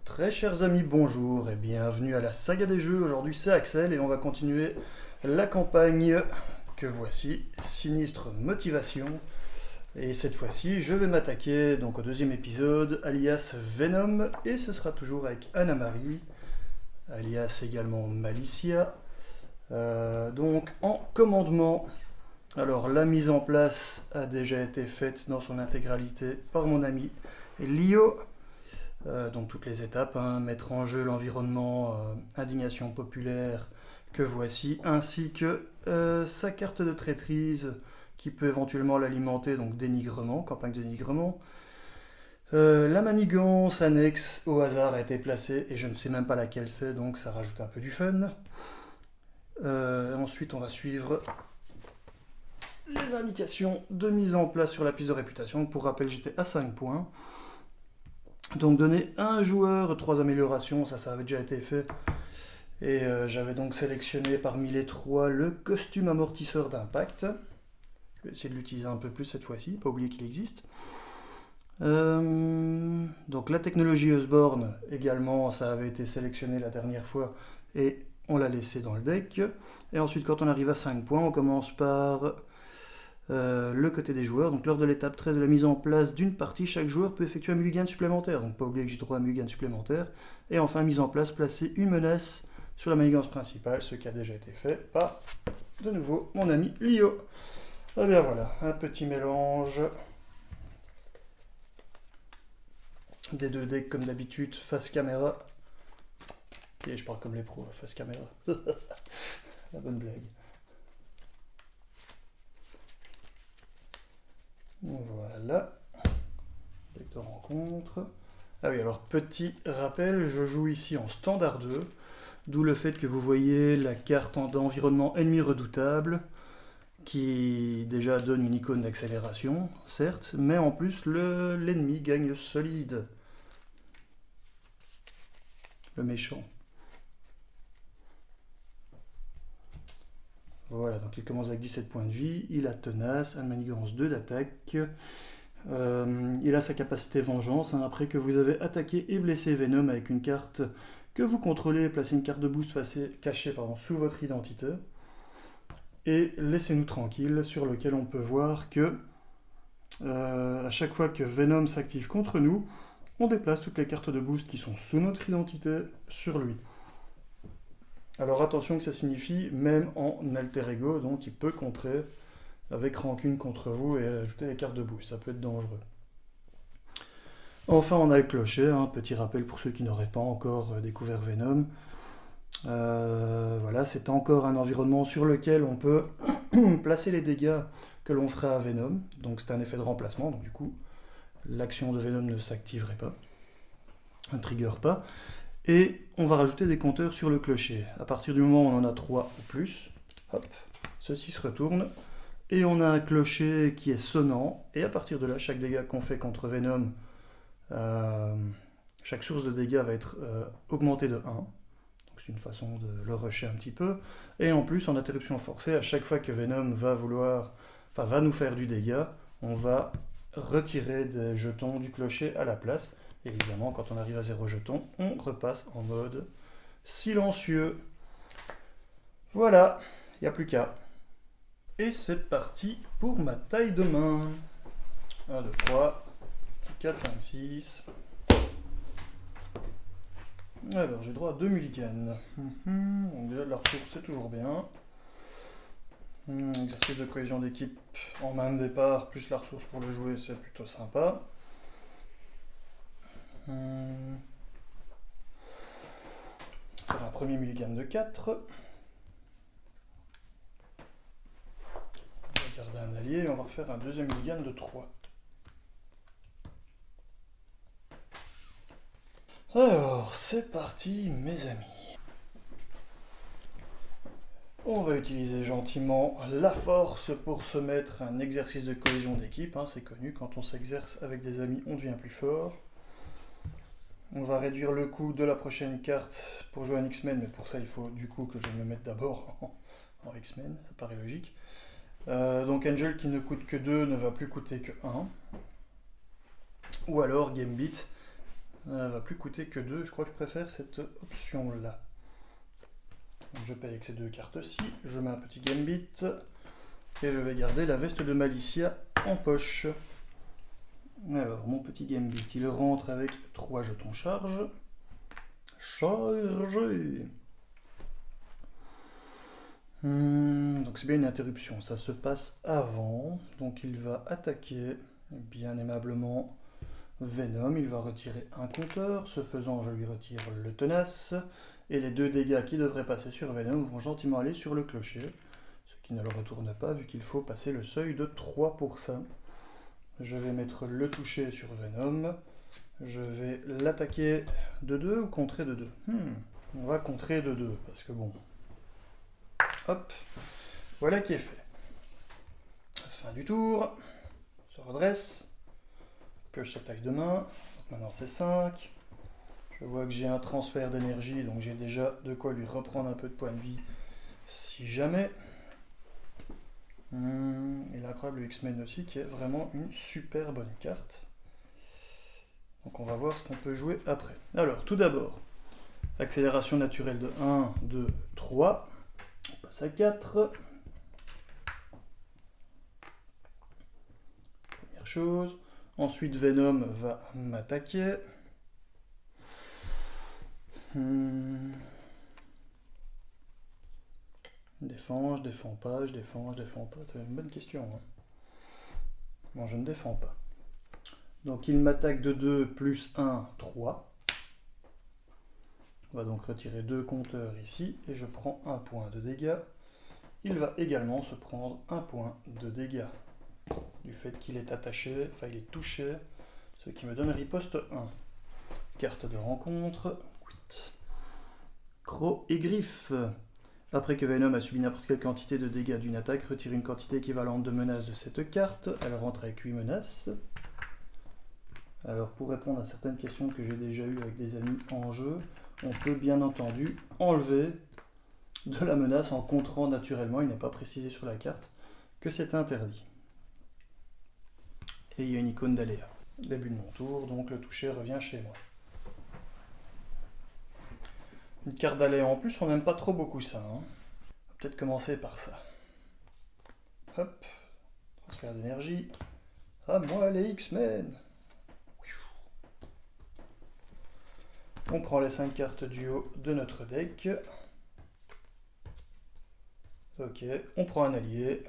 Très chers amis, bonjour et bienvenue à la saga des jeux. Aujourd'hui c'est Axel et on va continuer la campagne que voici, Sinistre Motivation. Et cette fois-ci je vais m'attaquer donc au deuxième épisode, alias Venom, et ce sera toujours avec Anna-Marie, alias également Malicia. Donc en commandement, alors la mise en place a déjà été faite dans son intégralité par mon ami Lio. Donc toutes les étapes, hein, mettre en jeu l'environnement, indignation populaire que voici, ainsi que sa carte de traîtrise qui peut éventuellement l'alimenter, donc dénigrement, campagne de dénigrement. La manigance annexe au hasard a été placée et je ne sais même pas laquelle c'est, donc ça rajoute un peu du fun. Ensuite on va suivre les indications de mise en place sur la piste de réputation. Pour rappel, j'étais à 5 points. Donc donner à un joueur 3 améliorations, ça avait déjà été fait. Et j'avais donc sélectionné parmi les 3 le costume amortisseur d'impact. Je vais essayer de l'utiliser un peu plus cette fois-ci, pas oublier qu'il existe. Donc la technologie Usborne également, ça avait été sélectionné la dernière fois et on l'a laissé dans le deck. Et ensuite quand on arrive à 5 points, on commence par le côté des joueurs. Donc lors de l'étape 13 de la mise en place d'une partie, chaque joueur peut effectuer un mulligan supplémentaire. Donc pas oublier que j'ai droit à un mulligan supplémentaire. Et enfin, mise en place, placer une menace sur la manigance principale, ce qui a déjà été fait par, de nouveau, mon ami Lio. Et bien voilà, un petit mélange des deux decks comme d'habitude, face caméra. Et je parle comme les pros, face caméra. La bonne blague. Voilà, deck de rencontre. Ah oui, alors petit rappel, je joue ici en standard 2, d'où le fait que vous voyez la carte d'environnement ennemi redoutable, qui déjà donne une icône d'accélération, certes, mais en plus l'ennemi gagne solide. Le méchant. Voilà, donc il commence avec 17 points de vie, il a tenace, un manigance 2 d'attaque. Il a sa capacité vengeance, hein, après que vous avez attaqué et blessé Venom avec une carte que vous contrôlez, placez une carte de boost cachée sous votre identité. Et laissez-nous tranquille, sur lequel on peut voir que à chaque fois que Venom s'active contre nous, on déplace toutes les cartes de boost qui sont sous notre identité sur lui. Alors attention que ça signifie même en alter ego, donc il peut contrer avec rancune contre vous et ajouter les cartes de boost, ça peut être dangereux. Enfin on a le clocher, hein, petit rappel pour ceux qui n'auraient pas encore découvert Venom. Voilà, c'est encore un environnement sur lequel on peut placer les dégâts que l'on ferait à Venom, donc c'est un effet de remplacement, donc du coup l'action de Venom ne s'activerait pas, ne trigger pas. Et on va rajouter des compteurs sur le clocher. À partir du moment où on en a 3 ou plus, hop, ceci se retourne. Et on a un clocher qui est sonnant. Et à partir de là, chaque dégât qu'on fait contre Venom, chaque source de dégâts va être augmentée de 1. Donc c'est une façon de le rusher un petit peu. Et en plus, en interruption forcée, à chaque fois que Venom va nous faire du dégât, on va retirer des jetons du clocher à la place. Évidemment, quand on arrive à 0 jetons, on repasse en mode silencieux. Voilà, il n'y a plus qu'à. Et c'est parti pour ma taille de main. 1, 2, 3, 4, 5, 6. Alors, j'ai droit à 2 mulligans. Donc déjà, la ressource, c'est toujours bien. Exercice de cohésion d'équipe en main de départ, plus la ressource pour le jouer, c'est plutôt sympa. Faire un premier mulligan de 4. On va garder un allié et on va refaire un deuxième mulligan de 3. Alors, c'est parti mes amis. On va utiliser gentiment la force pour se mettre un exercice de cohésion d'équipe, hein, c'est connu, quand on s'exerce avec des amis, on devient plus fort. On va réduire le coût de la prochaine carte pour jouer un X-Men, mais pour ça il faut du coup que je me mette d'abord en X-Men, ça paraît logique. Donc Angel qui ne coûte que 2 ne va plus coûter que 1. Ou alors Gambit, Elle va plus coûter que 2. Je crois que je préfère cette option-là. Je paye avec ces 2 cartes-ci. Je mets un petit Gambit. Et je vais garder la veste de Malicia en poche. Alors, mon petit Gambit, il rentre avec 3 jetons charge. Chargé. Donc c'est bien une interruption, ça se passe avant. Donc il va attaquer bien aimablement Venom. Il va retirer un compteur. Ce faisant, je lui retire le tenace. Et les 2 dégâts qui devraient passer sur Venom vont gentiment aller sur le clocher. Ce qui ne le retourne pas vu qu'il faut passer le seuil de 3 pour ça. Je vais mettre le toucher sur Venom. Je vais l'attaquer de 2 ou contrer de 2 On va contrer de 2 parce que bon. Hop, voilà qui est fait. Fin du tour. On se redresse. Pioche sa taille de main. Donc maintenant c'est 5. Je vois que j'ai un transfert d'énergie, donc j'ai déjà de quoi lui reprendre un peu de points de vie si jamais. Et l'incroyable X-Men aussi, qui est vraiment une super bonne carte. Donc on va voir ce qu'on peut jouer après. Alors, tout d'abord, accélération naturelle de 1, 2, 3. On passe à 4. Première chose. Ensuite, Venom va m'attaquer. Défends, je défends pas, je défends, je défends pas. C'est une bonne question. Hein. Bon, je ne défends pas. Donc il m'attaque de 2 plus 1, 3. On va donc retirer 2 compteurs ici et je prends 1 point de dégâts. Il va également se prendre 1 point de dégâts du fait qu'il est attaché, enfin il est touché, ce qui me donne riposte 1. Carte de rencontre. Croc et griffe. Après que Venom a subi n'importe quelle quantité de dégâts d'une attaque, retire une quantité équivalente de menaces de cette carte. Elle rentre avec 8 menaces. Alors pour répondre à certaines questions que j'ai déjà eues avec des amis en jeu, on peut bien entendu enlever de la menace en contrant naturellement, il n'est pas précisé sur la carte que c'est interdit. Et il y a une icône d'aléa. Début de mon tour, donc le toucher revient chez moi. Une carte d'aléa en plus, on n'aime pas trop beaucoup ça. Hein. On va peut-être commencer par ça. Hop, transfert d'énergie. À moi les X-Men. On prend les 5 cartes du haut de notre deck. Ok, on prend un allié.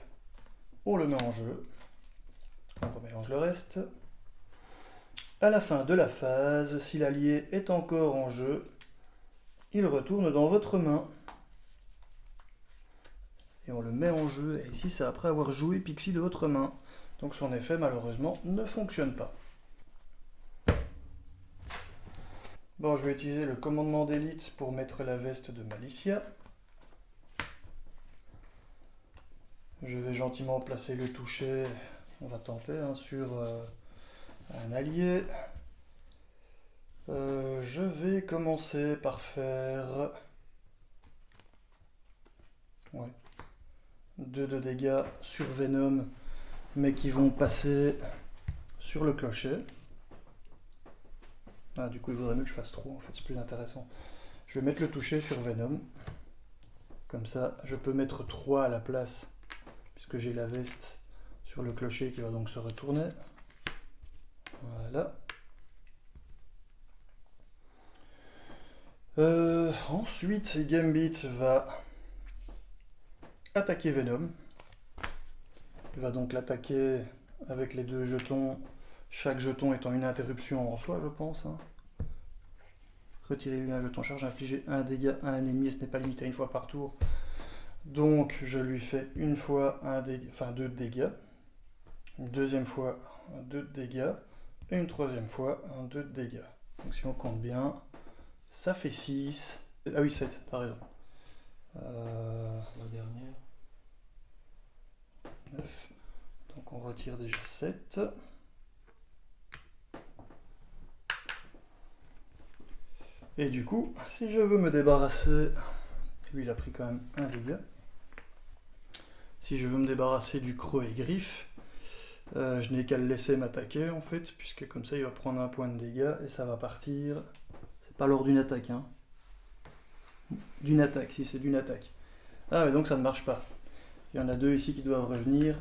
On le met en jeu. On remélange le reste. À la fin de la phase, si l'allié est encore en jeu, il retourne dans votre main. Et on le met en jeu. Et ici, c'est après avoir joué Pixie de votre main. Donc son effet, malheureusement, ne fonctionne pas. Bon, je vais utiliser le commandement d'élite pour mettre la veste de Malicia. Je vais gentiment placer le toucher, on va tenter, hein, sur un allié. Je vais commencer par faire 2 de dégâts sur Venom, mais qui vont passer sur le clocher. Ah, du coup, il vaudrait mieux que je fasse 3, en fait, c'est plus intéressant. Je vais mettre le toucher sur Venom. Comme ça, je peux mettre 3 à la place, puisque j'ai la veste sur le clocher qui va donc se retourner. Voilà. Ensuite, Gambit va attaquer Venom. Il va donc l'attaquer avec les 2 jetons, chaque jeton étant une interruption en soi, je pense. Hein. Retirez-lui un jeton charge, infliger un dégât à un ennemi, et ce n'est pas limité à 1 fois par tour. Donc je lui fais une fois 2 dégâts, une deuxième fois 2 dégâts, et une troisième fois 2 dégâts. Donc si on compte bien, ça fait 6. Ah oui, 7, t'as raison. La dernière. 9. Donc on retire déjà 7. Et du coup, si je veux me débarrasser... Lui, il a pris quand même un dégât. Si je veux me débarrasser du croc et griffe, Je n'ai qu'à le laisser m'attaquer en fait, puisque comme ça il va prendre un point de dégâts et ça va partir. C'est pas lors d'une attaque, hein. D'une attaque, si c'est d'une attaque. Ah mais donc ça ne marche pas. Il y en a 2 ici qui doivent revenir.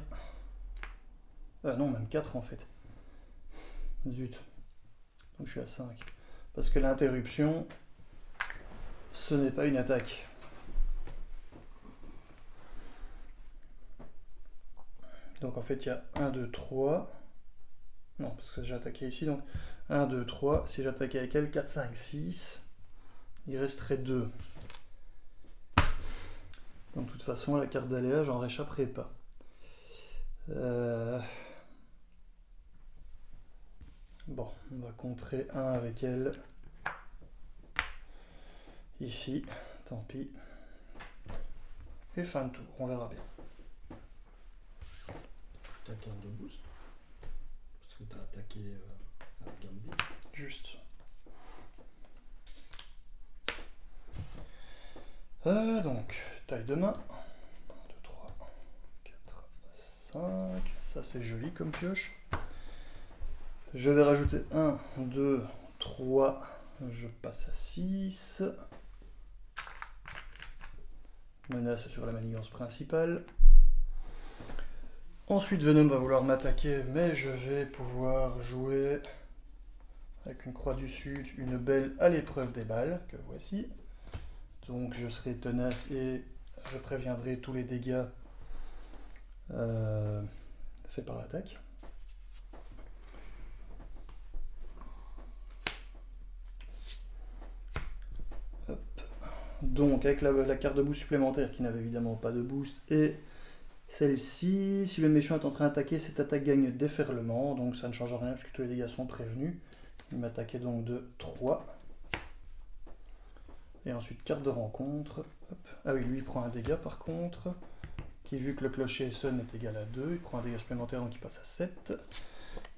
Ah non, même 4 en fait. Zut. Donc je suis à 5. Parce que l'interruption, ce n'est pas une attaque. Donc en fait il y a 1, 2, 3. Non, parce que j'ai attaqué ici, donc 1, 2, 3. Si j'attaquais avec elle, 4, 5, 6. Il resterait 2. Donc de toute façon, la carte d'aléa, j'en réchapperai pas. Bon, on va contrer 1 avec elle. Ici, tant pis. Et fin de tour, on verra bien. Ta carte de boost. Parce que tu as attaqué à Gambit. Juste. Donc, taille de main. 1, 2, 3, 4, 5. Ça c'est joli comme pioche. Je vais rajouter 1, 2, 3. Je passe à 6. Menace sur la manigance principale. Ensuite Venom va vouloir m'attaquer, mais je vais pouvoir jouer avec une croix du sud, une belle à l'épreuve des balles, que voici. Donc je serai tenace et je préviendrai tous les dégâts faits par l'attaque. Donc avec la carte de boost supplémentaire qui n'avait évidemment pas de boost et celle-ci, si le méchant est en train d'attaquer, cette attaque gagne déferlement, donc ça ne change rien puisque tous les dégâts sont prévenus. Il m'attaquait donc de 3. Et ensuite carte de rencontre. Hop. Ah oui, lui il prend un dégât par contre, qui vu que le clocher sonne est égal à 2, il prend un dégât supplémentaire donc il passe à 7.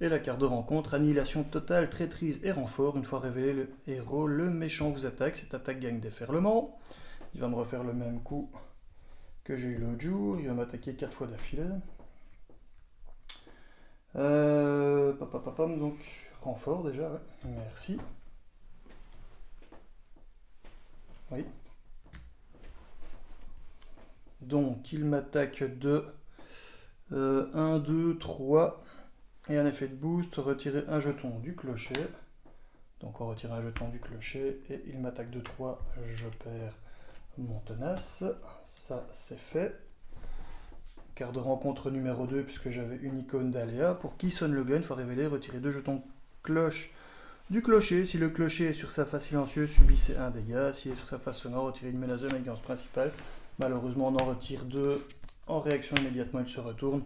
Et la carte de rencontre, annihilation totale, traîtrise et renfort. Une fois révélé le héros, le méchant vous attaque. Cette attaque gagne déferlement. Il va me refaire le même coup que j'ai eu l'autre jour. Il va m'attaquer 4 fois d'affilée. Donc renfort déjà, ouais. Merci. Oui. Donc il m'attaque de 1, 2, 3. Et un effet de boost, retirer un jeton du clocher. Donc on retire un jeton du clocher et il m'attaque de 3, je perds mon tenace. Ça c'est fait. Carte de rencontre numéro 2 puisque j'avais une icône d'aléa. Pour qui sonne le glas, il faut révéler, retirer 2 jetons cloche du clocher. Si le clocher est sur sa face silencieuse, subissez un dégât. S'il est sur sa face sonore, retirez une menace de manigance principale. Malheureusement on en retire 2. En réaction immédiatement il se retourne.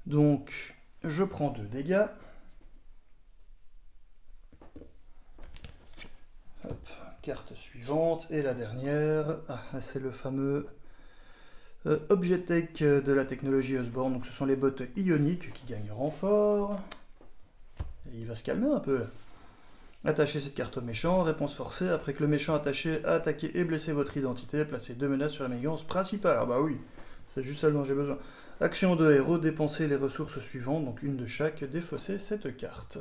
Donc je prends 2 dégâts. Hop, carte suivante. Et la dernière, c'est le fameux objet tech de la technologie Osborne. Donc ce sont les bottes ioniques qui gagnent renfort. Et il va se calmer un peu là. Attachez cette carte au méchant. Réponse forcée. Après que le méchant attaché a attaqué et blessé votre identité, placez 2 menaces sur la manigance principale. Ah bah oui, c'est juste ça dont j'ai besoin. Action de héros, dépensez les ressources suivantes, donc une de chaque, défaussez cette carte.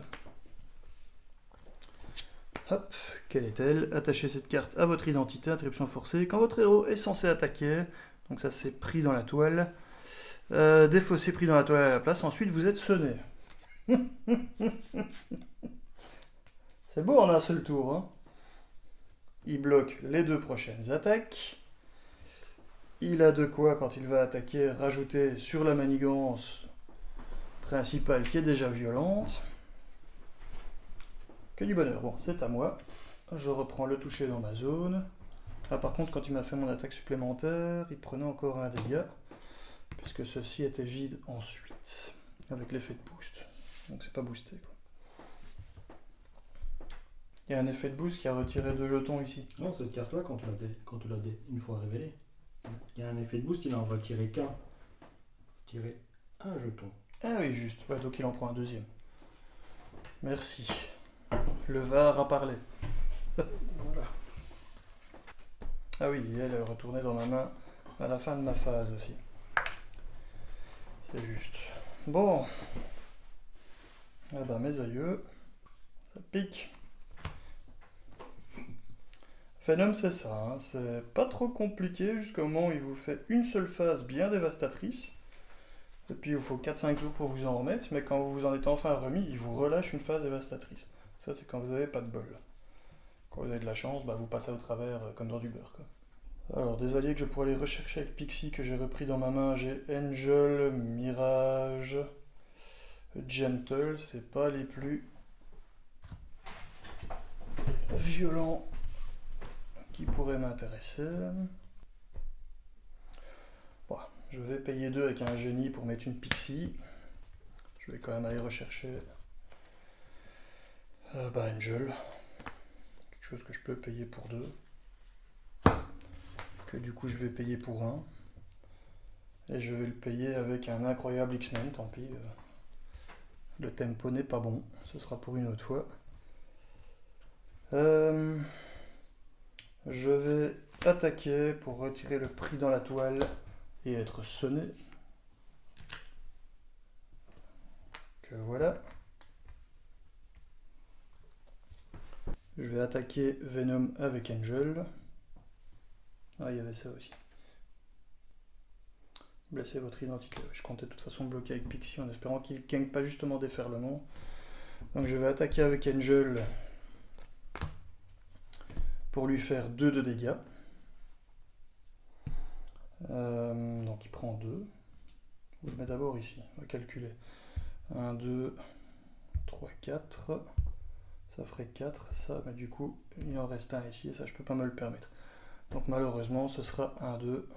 Hop, quelle est-elle? Attachez cette carte à votre identité, interruption forcée. Quand votre héros est censé attaquer, donc ça c'est pris dans la toile, défaussez pris dans la toile à la place, ensuite vous êtes sonné. C'est beau en un seul tour, hein. Il bloque les 2 prochaines attaques. Il a de quoi, quand il va attaquer, rajouter sur la manigance principale qui est déjà violente. Que du bonheur. Bon, c'est à moi. Je reprends le toucher dans ma zone. Ah, par contre, quand il m'a fait mon attaque supplémentaire, il prenait encore un dégât, puisque ceci était vide ensuite, avec l'effet de boost. Donc c'est pas boosté, quoi. Il y a un effet de boost qui a retiré 2 jetons ici. Non, cette carte-là, quand tu l'as une fois révélée, il y a un effet de boost, il en retiré qu'un. Tirer un jeton. Ah oui, juste. Ouais, donc il en prend un deuxième. Merci. Le VAR a parlé. Voilà. Ah oui, elle est retournée dans ma main à la fin de ma phase aussi. C'est juste. Bon. Ah bah mes aïeux, ça pique. Venom c'est ça, hein. C'est pas trop compliqué jusqu'au moment où il vous fait une seule phase bien dévastatrice. Et puis il vous faut 4-5 tours pour vous en remettre, mais quand vous vous en êtes enfin remis, il vous relâche une phase dévastatrice. Ça c'est quand vous n'avez pas de bol. Quand vous avez de la chance, bah, vous passez au travers comme dans du beurre, quoi. Alors des alliés que je pourrais aller rechercher avec Pixie que j'ai repris dans ma main, j'ai Angel, Mirage, Gentle, c'est pas les plus violents qui pourraient m'intéresser. Bon, je vais payer 2 avec un génie pour mettre une Pixie. Je vais quand même aller rechercher Angel. Quelque chose que je peux payer pour 2. Que du coup je vais payer pour 1. Et je vais le payer avec un incroyable X-Men, tant pis. Le tempo n'est pas bon, ce sera pour une autre fois. Je vais attaquer pour retirer le prix dans la toile et être sonné. Que voilà. Je vais attaquer Venom avec Angel. Ah, il y avait ça aussi. Blesser votre identité. Je comptais de toute façon bloquer avec Pixie en espérant qu'il ne gagne pas justement déferlement. Donc je vais attaquer avec Angel pour lui faire 2 de dégâts. Donc il prend 2. Je mets d'abord ici, on va calculer. 1, 2, 3, 4. Ça ferait 4, ça, mais du coup, il en reste un ici, et ça, je peux pas me le permettre. Donc malheureusement, ce sera 1, 2.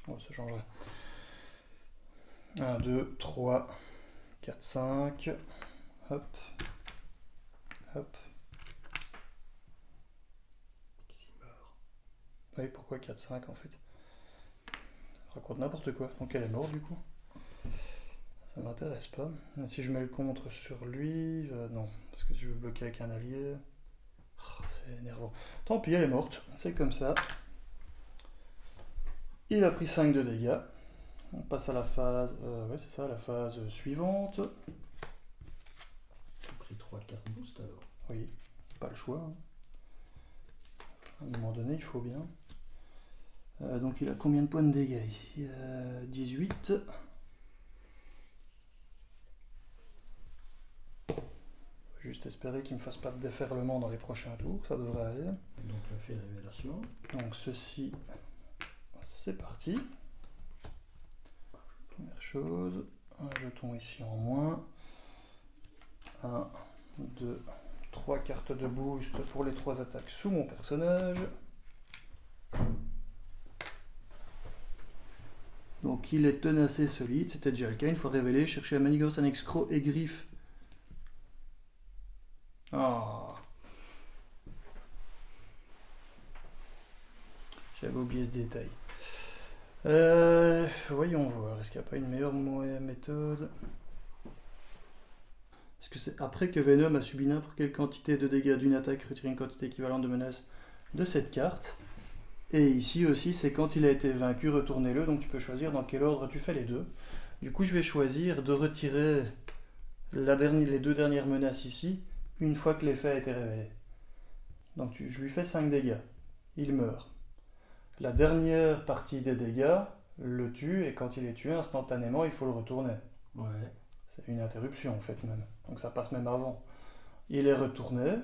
Oh, ça changerait. 1, 2, 3, 4, 5. Hop. Hop. Oui, pourquoi 4, 5 en fait? Je raconte n'importe quoi. Donc elle est morte du coup. Ça m'intéresse pas. Et si je mets le contre sur lui, non, parce que tu veux bloquer avec un allié. Oh, c'est énervant. Tant pis, elle est morte. C'est comme ça. Il a pris 5 de dégâts. On passe à la phase. Ouais, c'est ça, la phase suivante. Tu as pris 3 cartes boost alors. Oui, pas le choix. Hein. À un moment donné, il faut bien. Donc il a combien de points de dégâts ici 18. Juste espérer qu'il ne me fasse pas de déferlement dans les prochains tours, ça devrait aller. Donc on fait révélation. Donc ceci, c'est parti. Première chose, un jeton ici en moins. 1, 2, 3 cartes de boost pour les 3 attaques sous mon personnage. Donc il est tenacé solide, c'était déjà le cas, une fois révélé, chercher à manigance, annexe, croc et griffe. Ah. J'avais oublié ce détail. Voyons voir, est-ce qu'il n'y a pas une meilleure méthode? Est-ce que c'est après que Venom a subi n'importe quelle quantité de dégâts d'une attaque, retirer une quantité équivalente de menace de cette carte? Et ici aussi, c'est quand il a été vaincu, retournez-le, donc tu peux choisir dans quel ordre tu fais les deux. Du coup, je vais choisir de retirer les 2 dernières menaces ici, une fois que l'effet a été révélé. Donc je lui fais 5 dégâts. Il meurt. La dernière partie des dégâts le tue, et quand il est tué, instantanément, il faut le retourner. Ouais. C'est une interruption en fait même. Donc ça passe même avant. Il est retourné.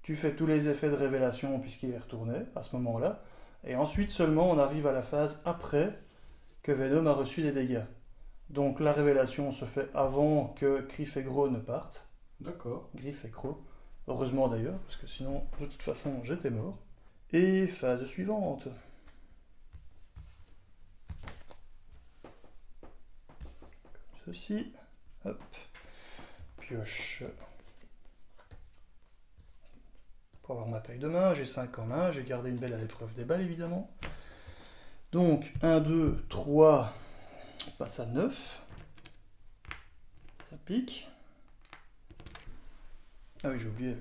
Tu fais tous les effets de révélation puisqu'il est retourné à ce moment-là. Et ensuite seulement on arrive à la phase après que Venom a reçu les dégâts. Donc la révélation se fait avant que Griff et Gros ne partent. D'accord. Griff et Croc. Heureusement d'ailleurs, parce que sinon de toute façon j'étais mort. Et phase suivante. Comme ceci. Hop. Pioche. Pour avoir ma taille de main, j'ai 5 en main, j'ai gardé une belle à l'épreuve des balles évidemment. Donc 1, 2, 3, on passe à 9. Ça pique. Ah oui, j'ai oublié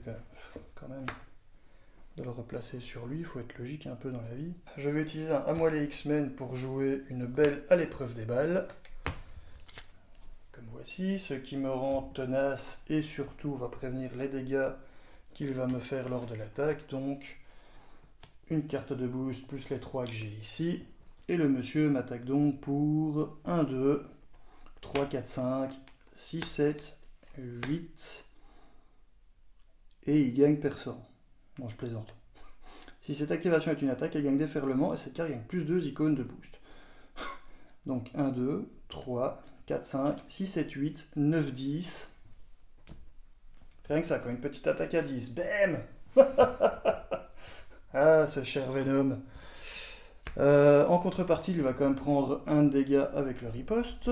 quand même de le replacer sur lui, il faut être logique un peu dans la vie. Je vais utiliser un à moi les X-Men pour jouer une belle à l'épreuve des balles. Comme fois-ci, ce qui me rend tenace et surtout va prévenir les dégâts qu'il va me faire lors de l'attaque. Donc une carte de boost plus les 3 que j'ai ici. Et le monsieur m'attaque donc pour 1, 2, 3, 4, 5, 6, 7, 8. Et il gagne personne. Non, je plaisante. Si cette activation est une attaque, elle gagne déferlement et cette carte gagne plus 2 icônes de boost. Donc 1, 2, 3, 4, 5, 6, 7, 8, 9, 10. Rien que ça, quand une petite attaque à 10. Bam. Ah, ce cher Venom. En contrepartie, il va quand même prendre un dégât avec le riposte.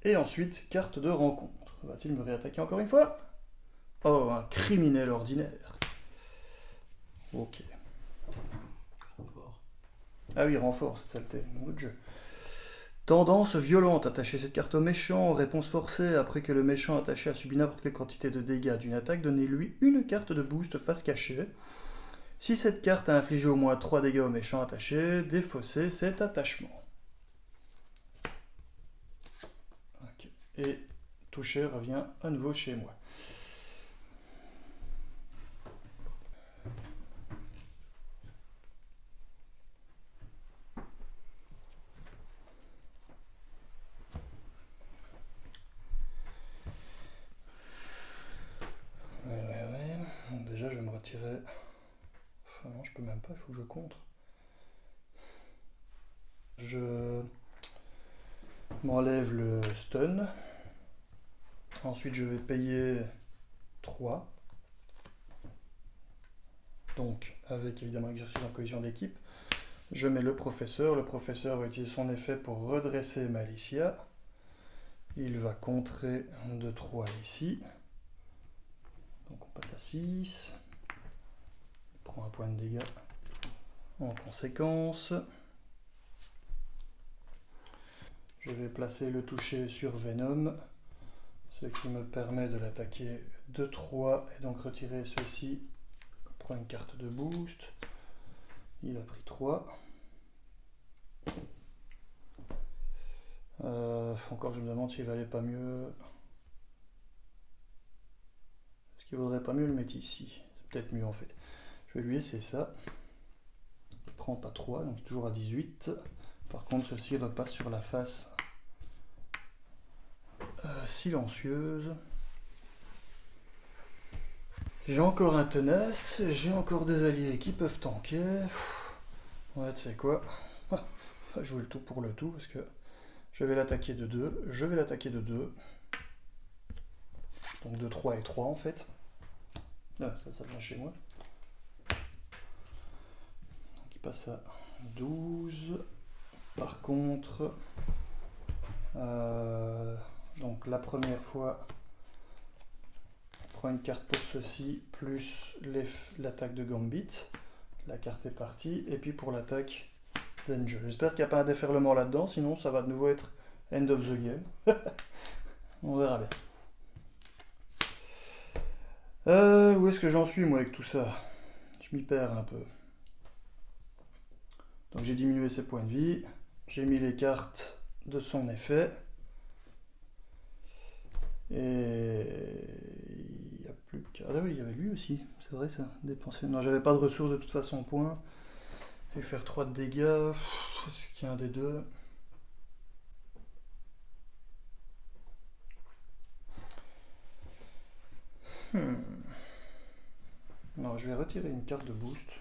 Et ensuite, carte de rencontre. Va-t-il me réattaquer encore une fois? Oh, un criminel ordinaire. Ok. Renfort. Ah oui, renfort, cette saleté. Nom de jeu. Tendance violente. Attachez cette carte au méchant. Réponse forcée. Après que le méchant attaché a subi n'importe quelle quantité de dégâts d'une attaque, donnez-lui une carte de boost face cachée. Si cette carte a infligé au moins 3 dégâts au méchant attaché, défaussez cet attachement. Okay. Et toucher revient à nouveau chez moi. Ouais. Donc déjà, je vais me retirer. Enfin, non, je peux même pas, il faut que je contre. Je m'enlève le stun. Ensuite, je vais payer 3. Donc, avec évidemment exercice en cohésion d'équipe. Je mets le professeur. Le professeur va utiliser son effet pour redresser Malicia. Il va contrer de 3 ici. Donc, on passe à 6. Il prend un point de dégâts en conséquence. Je vais placer le toucher sur Venom, ce qui me permet de l'attaquer de 3 et donc retirer ceci. Je prends une carte de boost. Il a pris 3. Encore, je me demande s'il valait pas mieux. Est-ce qu'il vaudrait pas mieux le mettre ici? C'est peut-être mieux en fait. Je vais lui laisser ça. Il prend pas 3, donc toujours à 18. Par contre, ceci repasse sur la face silencieuse. J'ai encore un tenace, j'ai encore des alliés qui peuvent tanker. Ouais, tu sais quoi? On va jouer le tout pour le tout parce que je vais l'attaquer de 2, je vais l'attaquer de 2. Donc de 3 et 3 en fait. Ah, ça vient chez moi. Donc il passe à 12. Par contre, donc la première fois, on prend une carte pour ceci, plus l'attaque de Gambit. La carte est partie. Et puis pour l'attaque d'Angel. J'espère qu'il n'y a pas un déferlement là-dedans, sinon ça va de nouveau être end of the game. On verra bien. Où est-ce que j'en suis moi avec tout ça? Je m'y perds un peu. Donc j'ai diminué ses points de vie. J'ai mis les cartes de son effet. Et il n'y a plus qu'à... Ah oui, il y avait lui aussi, c'est vrai ça, dépenser. Non, j'avais pas de ressources de toute façon en points. Je vais faire 3 de dégâts. Est-ce qu'il y a un des deux? Non, je vais retirer une carte de boost.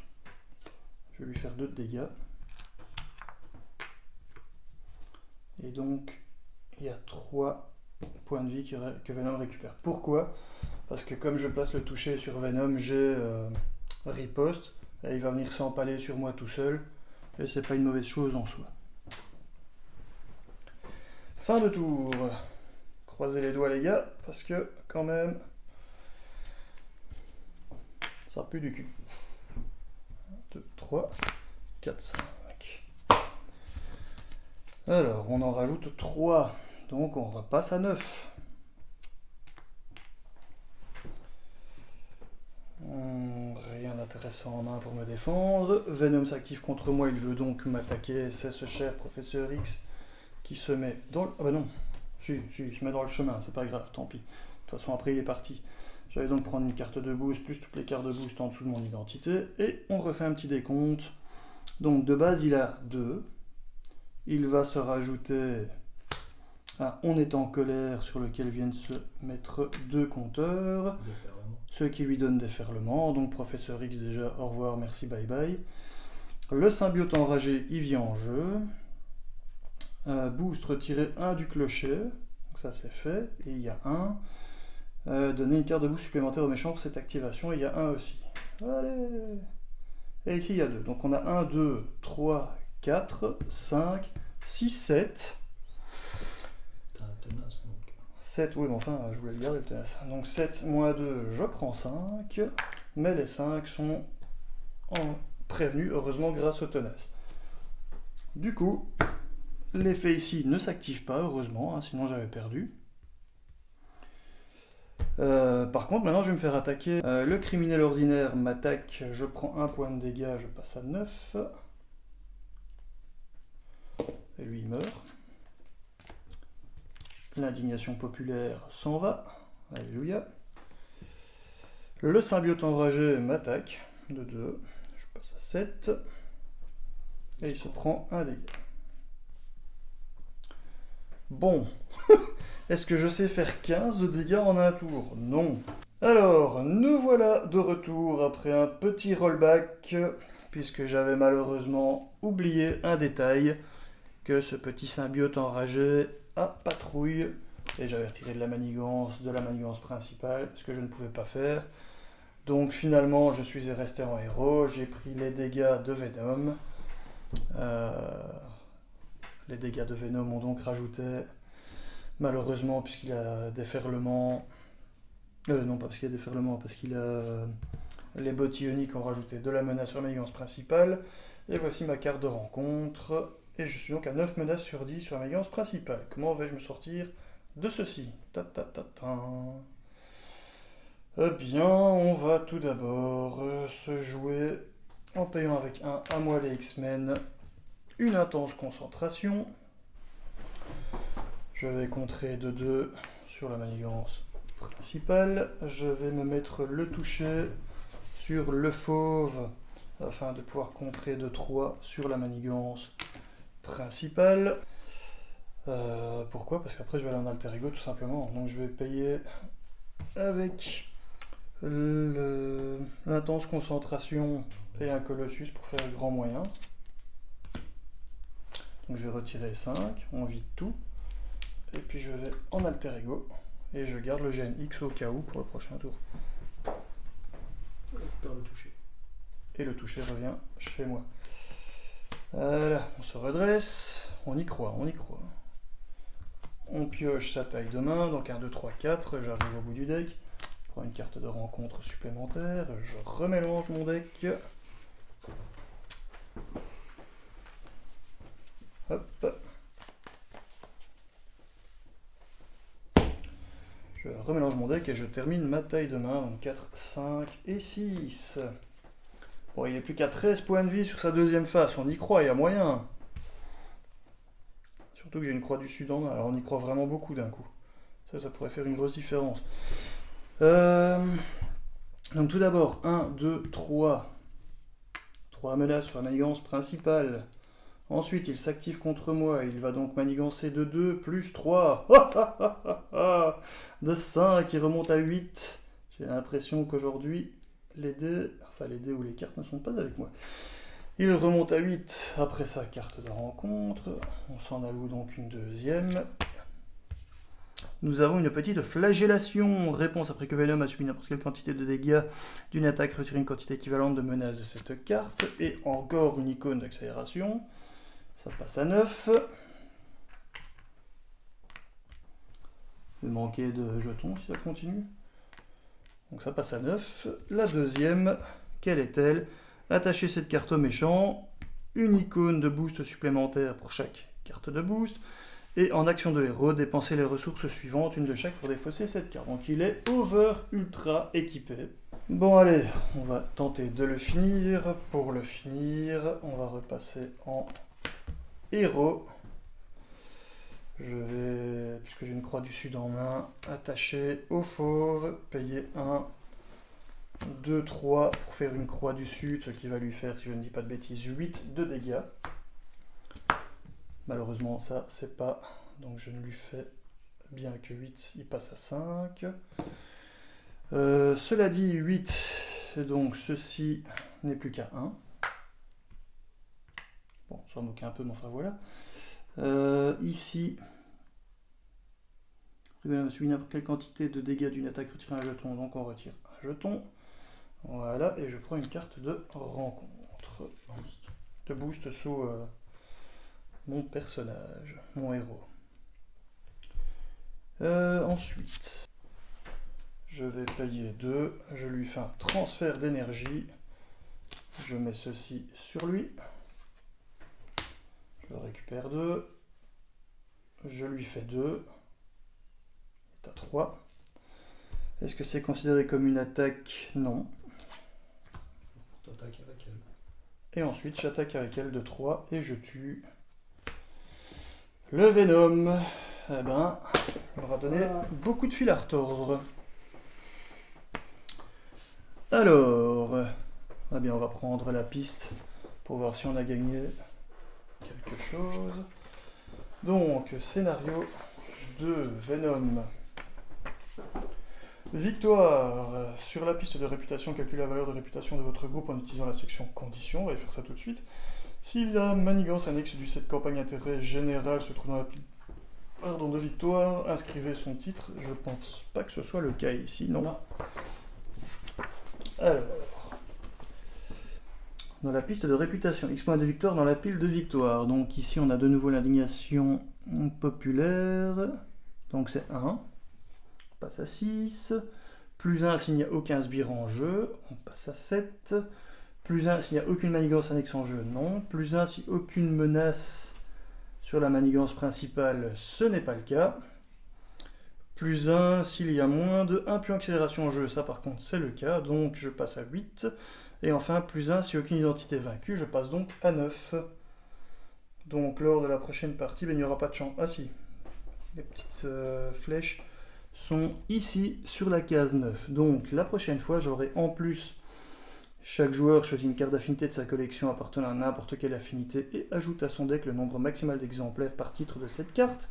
Je vais lui faire 2 de dégâts. Et donc, il y a 3 points de vie que Venom récupère. Pourquoi? Parce que comme je place le toucher sur Venom, j'ai riposte. Et il va venir s'empaler sur moi tout seul. Et c'est pas une mauvaise chose en soi. Fin de tour. Croisez les doigts les gars, parce que quand même, ça pue du cul. 1, 2, 3, 4, 5. Alors, on en rajoute 3. Donc, on repasse à 9. Rien d'intéressant en main pour me défendre. Venom s'active contre moi, il veut donc m'attaquer. C'est ce cher professeur X qui se met dans le... Ah bah non, Si, il se met dans le chemin, c'est pas grave, tant pis. De toute façon, après, il est parti. J'allais donc prendre une carte de boost, plus toutes les cartes de boost en dessous de mon identité, et on refait un petit décompte. Donc, de base, il a 2. Il va se rajouter un On est en colère, sur lequel viennent se mettre 2 compteurs. Ce qui lui donne déferlement. Donc, Professeur X, déjà, au revoir, merci, bye bye. Le symbiote enragé, il vient en jeu. Boost, retirer 1 du clocher. Donc ça c'est fait. Et il y a 1. Donner une carte de boost supplémentaire au méchant pour cette activation. Et il y a 1 aussi. Allez. Et ici il y a 2. Donc on a 1, 2, 3, 4, 5, 6, 7. T'as un tenace donc. 7, oui mais enfin je voulais le garder le tenace. Donc 7 moins 2, je prends 5. Mais les 5 sont prévenus, heureusement grâce au tenace. Du coup, l'effet ici ne s'active pas, heureusement, hein, sinon j'avais perdu. Par contre, maintenant je vais me faire attaquer. Le criminel ordinaire m'attaque, je prends 1 point de dégâts, je passe à 9. Et lui il meurt. L'indignation populaire s'en va. Alléluia. Le symbiote enragé m'attaque de 2. Je passe à 7. Et il se prend 1 dégât. Bon, est-ce que je sais faire 15 de dégâts en un tour? Non. Alors, nous voilà de retour après un petit rollback, puisque j'avais malheureusement oublié un détail, que ce petit symbiote enragé a patrouille, et j'avais retiré de la manigance principale, ce que je ne pouvais pas faire. Donc finalement, je suis resté en héros, j'ai pris les dégâts de Venom. Les dégâts de Venom ont donc rajouté, malheureusement, puisqu'il a déferlement. Non, pas parce qu'il a déferlement, parce qu'il a. Les bottes ioniques ont rajouté de la menace sur la manigance principale. Et voici ma carte de rencontre. Et je suis donc à 9 menaces sur 10 sur la manigance principale. Comment vais-je me sortir de ceci? Eh bien, on va tout d'abord se jouer en payant avec un à moi les X-Men. Une intense concentration. Je vais contrer de 2 sur la manigance principale. Je vais me mettre le toucher sur le fauve afin de pouvoir contrer de 3 sur la manigance principale. Pourquoi? Parce qu'après je vais aller en alter ego tout simplement. Donc je vais payer avec l'intense concentration et un colossus pour faire le grand moyen. Donc je vais retirer 5, on vide tout, et puis je vais en alter ego, et je garde le gène X au cas où pour le prochain tour. Le toucher. Et le toucher revient chez moi. Voilà, on se redresse, on y croit. On pioche sa taille de main, donc 1, 2, 3, 4, j'arrive au bout du deck, je prends une carte de rencontre supplémentaire, je remélange mon deck. Hop. Je remélange mon deck et je termine ma taille de main, donc 4, 5 et 6. Bon, il n'est plus qu'à 13 points de vie sur sa deuxième face, on y croit, il y a moyen. Surtout que j'ai une croix du sud en main, alors on y croit vraiment beaucoup d'un coup. Ça pourrait faire une grosse différence. Donc tout d'abord, 1, 2, 3. 3 menaces sur la manigance principale. Ensuite, il s'active contre moi, il va donc manigancer de 2 plus 3. De 5, il remonte à 8. J'ai l'impression qu'aujourd'hui, les dés ou les cartes ne sont pas avec moi. Il remonte à 8 après sa carte de rencontre. On s'en alloue donc une deuxième. Nous avons une petite flagellation. Réponse après que Venom a subi n'importe quelle quantité de dégâts d'une attaque, retirer une quantité équivalente de menaces de cette carte. Et encore une icône d'accélération. Ça passe à 9. Il va manquer de jetons si ça continue. Donc ça passe à 9. La deuxième, quelle est-elle? Attacher cette carte au méchant. Une icône de boost supplémentaire pour chaque carte de boost. Et en action de héros, dépenser les ressources suivantes, une de chaque pour défausser cette carte. Donc il est over ultra équipé. Bon allez, on va tenter de le finir. Pour le finir, on va repasser en héros. Je vais, puisque j'ai une croix du sud en main, attacher au fauve, payer 1, 2, 3 pour faire une croix du sud, ce qui va lui faire, si je ne dis pas de bêtises, 8 de dégâts. Malheureusement, ça, c'est pas. Donc je ne lui fais bien que 8, il passe à 5. Cela dit, 8, donc ceci n'est plus qu'à 1. Bon, ça va moquer un peu, mais enfin voilà. Ici, subit n'importe quelle quantité de dégâts d'une attaque, retirer un jeton, donc on retire un jeton. Voilà, et je prends une carte de rencontre, de boost sous mon personnage, mon héros. Ensuite, je vais payer 2, je lui fais un transfert d'énergie, je mets ceci sur lui, je récupère 2, je lui fais 2, il est à 3. Est-ce que c'est considéré comme une attaque? Non. T'attaques avec elle. Et ensuite, j'attaque avec elle de 3 et je tue le Venom. Eh ben, il m'aura donné beaucoup de fil à retordre. Alors, eh bien, on va prendre la piste pour voir si on a gagné quelque chose. Donc, scénario de Venom. Victoire. Sur la piste de réputation, calculez la valeur de réputation de votre groupe en utilisant la section conditions. On va faire ça tout de suite. Si la manigance annexe du set campagne intérêt général se trouve dans la pile de victoire, inscrivez son titre. Je pense pas que ce soit le cas ici, non. Alors, dans la piste de réputation, X points de victoire dans la pile de victoire. Donc ici on a de nouveau l'indignation populaire. Donc c'est 1. On passe à 6. Plus 1 s'il n'y a aucun sbire en jeu. On passe à 7. Plus 1 s'il n'y a aucune manigance annexe en jeu. Non. Plus 1 si aucune menace sur la manigance principale. Ce n'est pas le cas. Plus 1 s'il y a moins de 1 pion accélération en jeu. Ça par contre c'est le cas. Donc je passe à 8. Et enfin plus 1 si aucune identité vaincue. Je passe donc à 9. Donc lors de la prochaine partie, ben, il n'y aura pas de chance. Ah si. Les petites flèches sont ici sur la case 9. Donc la prochaine fois, j'aurai en plus, chaque joueur choisit une carte d'affinité de sa collection appartenant à n'importe quelle affinité et ajoute à son deck le nombre maximal d'exemplaires par titre de cette carte.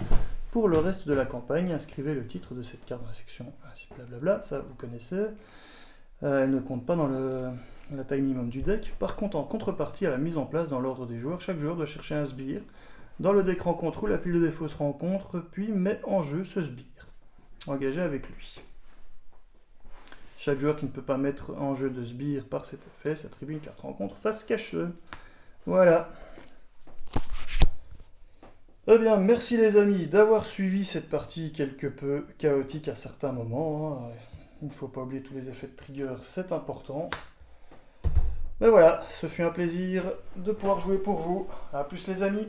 Pour le reste de la campagne, inscrivez le titre de cette carte dans la section ainsi blablabla, ça vous connaissez. Elle ne compte pas dans la taille minimum du deck. Par contre, en contrepartie à la mise en place dans l'ordre des joueurs, chaque joueur doit chercher un sbire dans le deck rencontre ou la pile de défauts se rencontre, puis met en jeu ce sbire. Engagé avec lui. Chaque joueur qui ne peut pas mettre en jeu de sbire par cet effet s'attribue une carte rencontre face cachée. Voilà. Eh bien, merci les amis d'avoir suivi cette partie quelque peu chaotique à certains moments. Il ne faut pas oublier tous les effets de trigger, c'est important. Mais voilà, ce fut un plaisir de pouvoir jouer pour vous. A plus les amis.